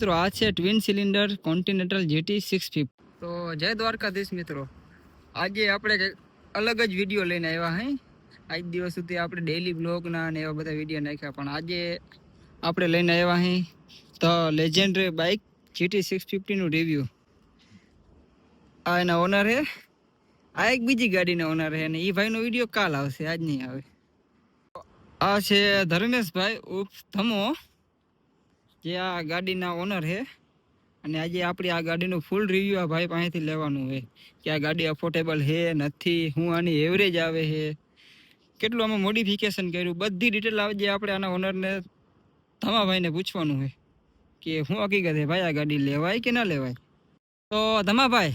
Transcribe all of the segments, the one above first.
મિત્રો આ છે ટ્વિન સિલિન્ડર કોન્ટિનેન્ટલ GT 650. તો જય દ્વારકાધીશ મિત્રો, આજે આપણે કંઈક અલગ જ વિડીયો લઈને આવ્યા હે. આજ દિવસ સુધી આપણે ડેઈલી બ્લોગના અને એવા બધા વિડીયો નાખ્યા, પણ આજે આપણે લઈને આવ્યા હે ધ લેજેન્ડરી બાઇક GT 650 નું રિવ્યુ. આ એના ઓનર હે, આ એક બીજી ગાડીના ઓનર હે, અને એ ભાઈનો વિડીયો કાલ આવશે, આજ નહીં આવે. આ છે ધર્મેશભાઈ ઉર્ફ ધમો, જે આ ગાડીના ઓનર છે. અને આજે આપણે આ ગાડીનું ફૂલ રિવ્યુ આ ભાઈ પાસેથી લેવાનું છે કે આ ગાડી અફોર્ડેબલ છે નથી, શું આની એવરેજ આવે છે, કેટલું આમાં મોડિફિકેશન કર્યું, બધી ડિટેલ આજે આપણે આના ઓનરને ધમાભાઈને પૂછવાનું છે કે શું હકીકત છે ભાઈ, આ ગાડી લેવાય કે ના લેવાય. તો ધમાભાઈ,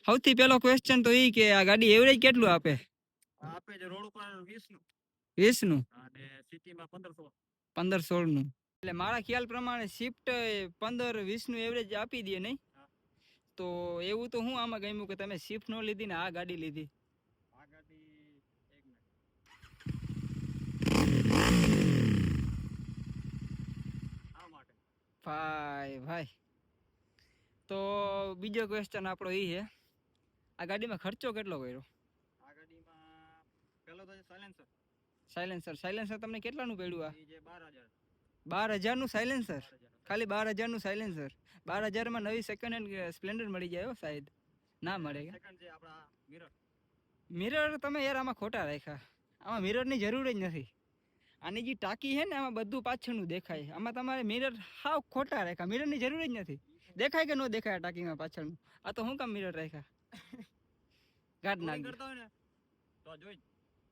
સૌથી પહેલો ક્વેશ્ચન તો એ કે આ ગાડી એવરેજ કેટલું આપે? આપે છે રોડ ઉપર 20 નું અને સિટીમાં 15-16 નું. એટલે મારા ખ્યાલ પ્રમાણે શિફ્ટ 15-20 નું એવરેજ આપી દે નહીં? તો એવું તો હું આમાં ગમ્યું કે તમે શિફ્ટ નો લીધી ને આ ગાડી લીધી? આ ગાડી એક મિનિટ આ માટે ભાઈ તો બીજો ક્વેશ્ચન આપણો એ છે, આ ગાડીમાં ખર્ચો કેટલો કર્યો? આ ગાડીમાં પહેલો તો સાયલેન્સર તમને કેટલાનું પડ્યું? આ જે 12000 12,000 નું સાયલેન્સર, ખાલી 12,000 નું સાયલેન્સર. 12,000 માં નવી સેકન્ડ હેન્ડ સ્પ્લેન્ડર મળી જાય હો, શાયદ ના મળે. સેકન્ડ છે આપણા મિરર તમે યાર આમાં ખોટા રાખ્યા, આમાં મિરરની જરૂર જ નથી. આની જે ટાંકી છે ને આમાં બધું પાછળનું દેખાય, આમાં તમારે મિરર હાવ ખોટા રાખ્યા, મિરરની જરૂર જ નથી. દેખાય કે ન દેખાય ટાંકીમાં પાછળનું? આ તો શું કામ મિરર રાખ્યા? ગાઢ નાખ કરતા હોય ને તો જોઈ.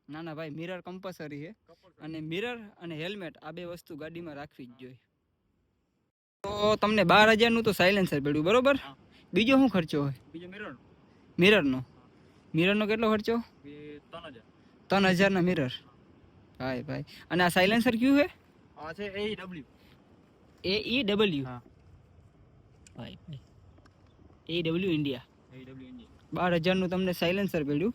ના ભાઈ, મિરર કમ્પલસરી છે, અને મિરર અને હેલ્મેટ આ બે વસ્તુ ગાડીમાં રાખવી જ જોઈએ. તો તમને 12,000 નું તો સાયલેન્સર પડ્યું, બરોબર? બીજો શું ખર્ચો હોય? બીજો મિરરનો કેટલો ખર્ચો? 3,000 ના મિરર. ભાઈ અને આ સાયલેન્સર ક્યુ છે? આ છે AEW ભાઈ AEW ઇન્ડિયા. 12,000 નું તમને સાયલેન્સર પડ્યું,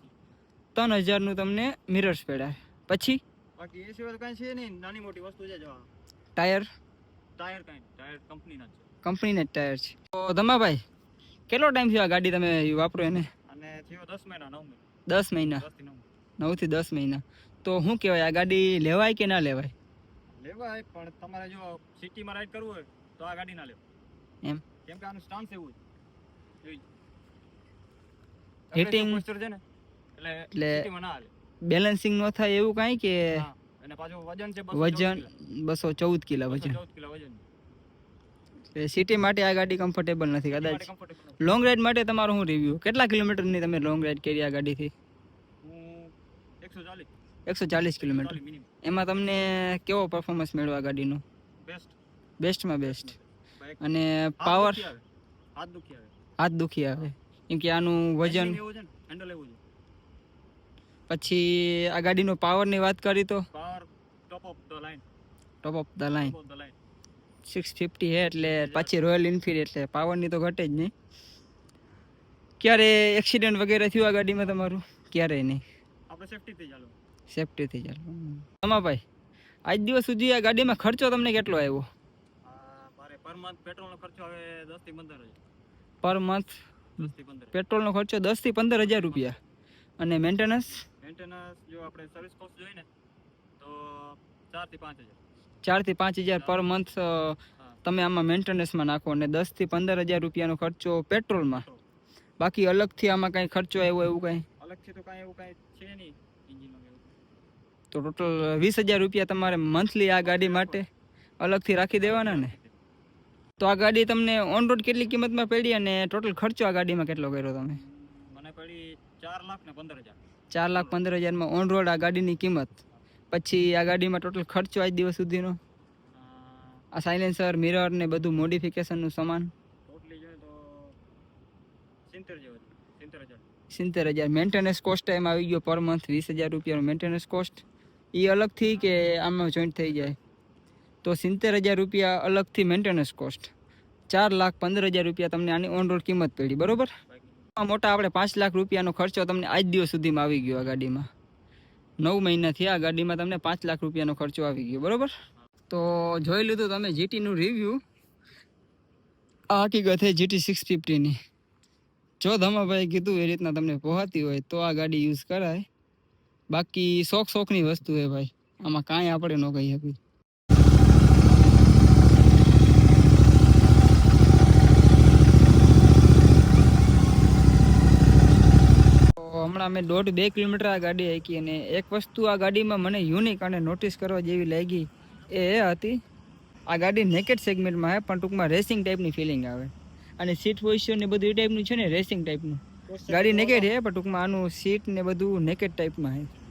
3,000 નું તમને મિરર્સ પડ્યા. પછી બાકી એ સિવાય કાંઈ છે નહીં, નાની મોટી વસ્તુ છે. જો ટાયર કંપનીના છે, કંપનીના જ ટાયર છે. તો ધમાભાઈ, કેટલો ટાઈમ થયો આ ગાડી તમે વાપરો એને? અને થયો 10 મહિના 9 મહિના 9 થી 10 મહિના. તો શું કહેવાય, આ ગાડી લેવાય કે ના લેવાય? લેવાય, પણ તમારે જો સિટીમાં રાઈડ કરવું હોય તો આ ગાડી ના લેવાય એમ, કેમ કે આનું સ્ટાન્સ એવું છે, હિટિંગ પોસ્ચર છે ને, એટલે સિટીમાં ના હાલે, બેલેન્સિંગ નો થાય એવું કાંઈ કે? અને પાછું વજન છે 214 કિલો વજન. સિટી માટે આ ગાડી કમ્ફર્ટેબલ નથી કદાચ. લોંગ રાઈડ માટે તમારો શું રિવ્યુ? કેટલા કિલોમીટરની તમે લોંગ રાઈડ કરી આ ગાડીથી? 140 કિલોમીટર. એમાં તમને કેવો પરફોર્મન્સ મળ્યો આ ગાડીનું? બેસ્ટમાં બેસ્ટ. અને પાવર હાથ દુખી આવે કેમ કે આનું વજન. પછી આ ગાડીનો પાવરની વાત કરી તો ટોપ ઓફ ધ લાઈન 650 છે, એટલે પાછી રોયલ એનફિલ્ડ એટલે પાવરની તો ઘટે જ નહીં. ક્યારે એક્સિડન્ટ વગેરે થયું આ ગાડીમાં તમારું? ક્યારેય નહીં, આપણે સેફટીથી ચાલો. તમાભાઈ, આજ દિવસ સુધી આ ગાડીમાં ખર્ચો તમને કેટલો આવ્યો? પર મંથ પેટ્રોલનો ખર્ચો આવે 10 થી 15 હજાર. પર મંથ પેટ્રોલનો ખર્ચો 10 થી 15,000 રૂપિયા. અને મેન્ટેનન્સ જો આપણે સર્વિસ કોસ્ટ જોઈએ ને તો 4 થી 5 હજાર. 4 થી 5 હજાર પર મંથ તમે આમાં મેન્ટેનન્સમાં નાખો, અને 10 થી 15,000 રૂપિયાનો ખર્ચો પેટ્રોલમાં. બાકી અલગથી આમાં કાંઈ ખર્ચો આવ્યો એવું કાંઈ? અલગથી તો કાંઈ એવું કાંઈ છે નહીં એન્જિનમાં. તો ટોટલ 20,000 રૂપિયા તમારે મંથલી આ ગાડી માટે અલગથી રાખી દેવાના ને. તો આ ગાડી તમને ઓન રોડ કેટલી કિંમતમાં પડી, અને ટોટલ ખર્ચો આ ગાડીમાં કેટલો કર્યો તમે? મને પડી 4,15,000. 4,15,000 માં ઓન રોડ આ ગાડીની કિંમત. પછી આ ગાડીમાં ટોટલ ખર્ચો આજ દિવસ સુધીનો, આ સાયલેન્સર, મિરર ને બધું મોડિફિકેશનનું સામાન ટોટલી જોઈએ તો 70,000. મેન્ટેનન્સ કોસ્ટ એમ આવી ગયો પર મંથ 20,000 રૂપિયાનો મેન્ટેનન્સ કોસ્ટ. એ અલગથી કે આમાં જોઈન્ટ થઈ જાય? તો 70,000 રૂપિયા અલગથી મેન્ટેનન્સ કોસ્ટ. 4,15,000 રૂપિયા તમને આની ઓન રોડ કિંમત પડી, બરોબર? મોટા આપણે 5 લાખ રૂપિયાનો ખર્ચો તમને આજ દિવસ સુધીમાં આવી ગયો. આ ગાડીમાં 9 મહિના થયા, આ ગાડીમાં તમને 5 લાખ રૂપિયાનો ખર્ચો આવી ગયો, બરોબર? તો જોઈ લીધું તમે જીટીનું રિવ્યુ. આ હકીકત છે GT 650 ની. જો ધમાભાઈ કીધું એ રીતના તમને પોહાતી હોય તો આ ગાડી યુઝ કરાય. બાકી શોખની વસ્તુ છે ભાઈ, આમાં કાંઈ આપણે ન કહી શકીએ. હમણાં મેં 1.5-2 કિલોમીટર આ ગાડી હાંકી અને એક વસ્તુ આ ગાડીમાં મને યુનિક અને નોટિસ કરવા જેવી લાગી એ હતી, આ ગાડી નેકેડ સેગમેન્ટમાં છે પણ ટૂંકમાં રેસિંગ ટાઈપની ફિલિંગ આવે. અને સીટ પોઝિશન ને બધું એ ટાઈપનું છે ને, રેસિંગ ટાઈપનું. ગાડી નેકેડ છે પણ ટૂંકમાં આનું સીટ ને બધું નેકેડ ટાઈપમાં છે.